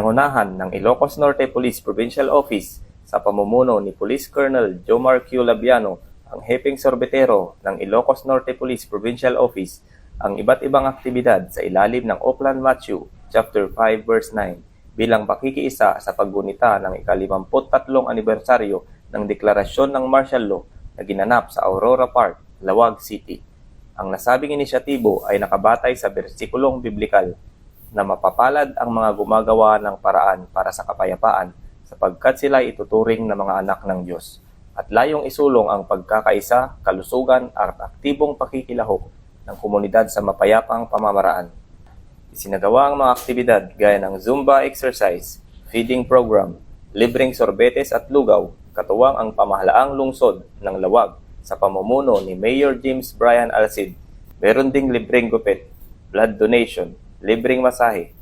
pinangunahan ng Ilocos Norte Police Provincial Office sa pamumuno ni Police Colonel Jomar Q. Labiano, ang Hepeng Sorbetero ng Ilocos Norte Police Provincial Office, ang iba't ibang aktibidad sa ilalim ng Oplan Matthew, Chapter 5, Verse 9, bilang pakikiisa sa paggunita ng ika-53 anibersaryo ng Deklarasyon ng Martial Law na ginanap sa Aurora Park, Lawag City. Ang nasabing inisyatibo ay nakabatay sa bersikulong biblikal na mapapalad ang mga gumagawa ng paraan para sa kapayapaan sapagkat sila ituturing na mga anak ng Diyos, at layong isulong ang pagkakaisa, kalusugan at aktibong pakikilahok ng komunidad sa mapayapang pamamaraan. Isinagawa ang mga aktibidad gaya ng Zumba exercise, feeding program, libreng sorbetes at lugaw, katuwang ang pamahalaang lungsod ng Lawag sa pamumuno ni Mayor James Brian Alcid. Meron ding libreng gupit, blood donation, libreng masahe,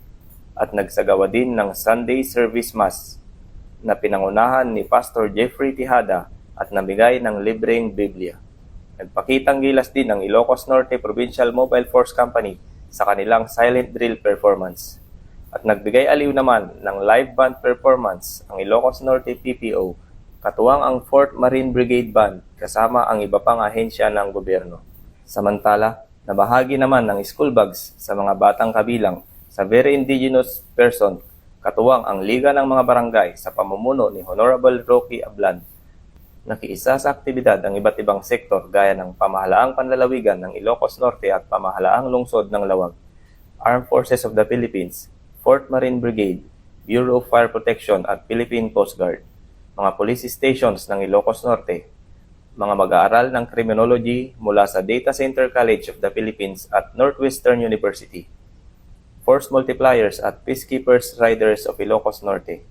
at nagsagawa din ng Sunday Service Mass na pinangunahan ni Pastor Jeffrey Tijada at namigay ng libreng Biblia. Nagpakitang gilas din ang Ilocos Norte Provincial Mobile Force Company sa kanilang silent drill performance. At nagbigay aliw naman ng live band performance ang Ilocos Norte PPO, katuwang ang 4th Marine Brigade Band kasama ang iba pang ahensya ng gobyerno. Samantala, nabahagi naman ng school bags sa mga batang kabilang sa Very Indigenous Person, katuwang ang Liga ng mga Barangay sa pamumuno ni Honorable Rocky Ablan. Nakiisa sa aktibidad ang iba't ibang sektor gaya ng pamahalaang panlalawigan ng Ilocos Norte at pamahalaang lungsod ng Lawag, Armed Forces of the Philippines, 4th Marine Brigade, Bureau of Fire Protection at Philippine Coast Guard, mga police stations ng Ilocos Norte, mga mag-aaral ng criminology mula sa Data Center College of the Philippines at Northwestern University, Force Multipliers at Peacekeepers Riders of Ilocos Norte,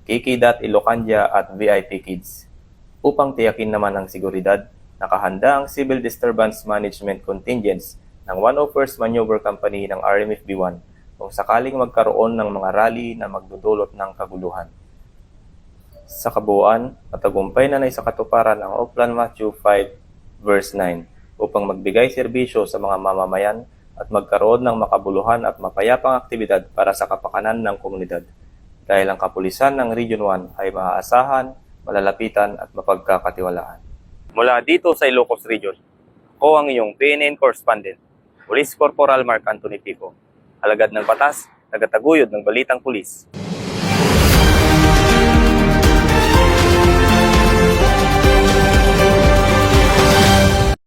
KK.Dot Ilocandia at VIP Kids. Upang tiyakin naman ang seguridad, nakahanda ang Civil Disturbance Management Contingents ng 101st Maneuver Company ng RMFB-1 kung sakaling magkaroon ng mga rally na magdudulot ng kaguluhan. Sa kabuuan, matagumpay na naisakatuparan ang Oplan Matthew 5 verse 9 upang magbigay serbisyo sa mga mamamayan at magkaroon ng makabuluhan at mapayapang aktibidad para sa kapakanan ng komunidad. Dahil ang kapulisan ng Region 1 ay maaasahan, malalapitan at mapagkakatiwalaan. Mula dito sa Ilocos Region, ako ang iyong PNN correspondent, Police Corporal Mark Anthony Pico, alagad ng batas, tagataguyod ng balitang pulis.